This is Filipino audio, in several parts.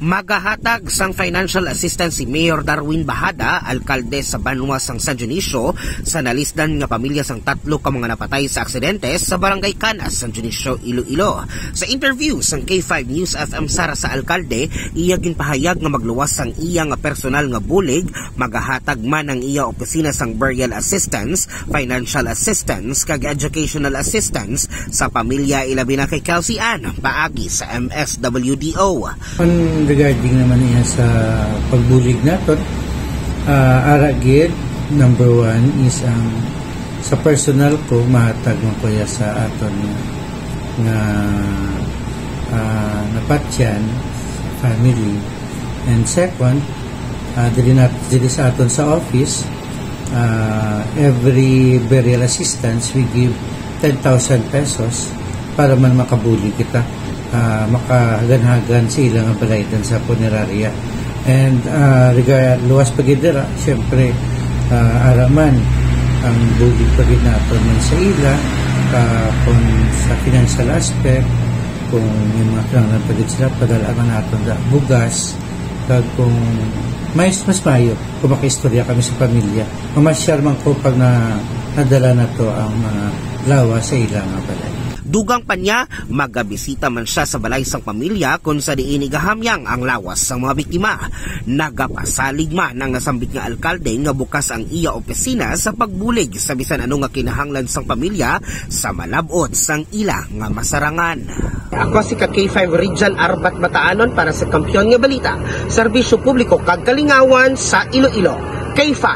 Magahatag sang financial assistance si Mayor Darwin Bahada, alkalde sa Banwa sang San Dionisio, sa nalisdan nga pamilya sang 3 ka mga napatay sa aksidente sa Barangay Canas, San Dionisio, Iloilo. Sa interview sang K5 News FM Sara sa alkalde, iya ginpahayag nga magluwas sang iya nga personal nga bulig, magahatag man ang iya opisina sang burial assistance, financial assistance, kag educational assistance sa pamilya ilabi na kay Kelsey Ann, paagi sa MSWDO. Regarding naman niya sa pagbulig natin, aragid, number 1 is ang sa personal ko, mahatag mo ko sa aton nga napatyan, family. And second, dili sa aton sa office, every burial assistance, we give 10,000 pesos para man makabulig kita. Makaganhagan sa ilang balaydan sa punerarya. And luwas pagidira, siyempre araman ang bulig pagid natin man sa ila, kung sa financial aspect, kung yung mga kailangan pagid sila, padalaman natin da bugas, kag kung mas mayo, kung makaistorya kami sa pamilya, mamasyar man ko pag nadala na to ang mga lawa sa ilang balay. Dugang pa niya, magabisita man siya sa balay sang pamilya kung sa diin igahamyang ang lawas sa mga biktima. Nagapasalig man ang nasambit nga alkalde nga bukas ang iya opisina sa pagbulig sa bisan ano nga kinahanglan sang pamilya sa malabot sang ila nga masarangan. Ako si K5 Region Arbat Bataanon para sa Kampiyon nga Balita, Serbisyo Publiko kag Kalingawan sa Iloilo. K5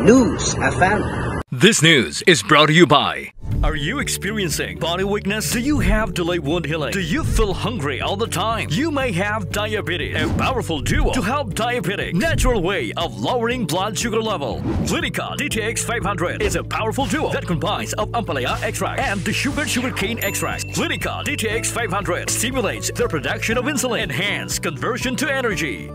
News FM. This news is brought to you by... Are you experiencing body weakness? Do you have delayed wound healing? Do you feel hungry all the time? You may have diabetes. A powerful duo to help diabetic. Natural way of lowering blood sugar level. Clinica DTX 500 is a powerful duo that combines of ampalaya extract and the sugarcane extract. Clinica DTX 500 stimulates the production of insulin, enhance conversion to energy.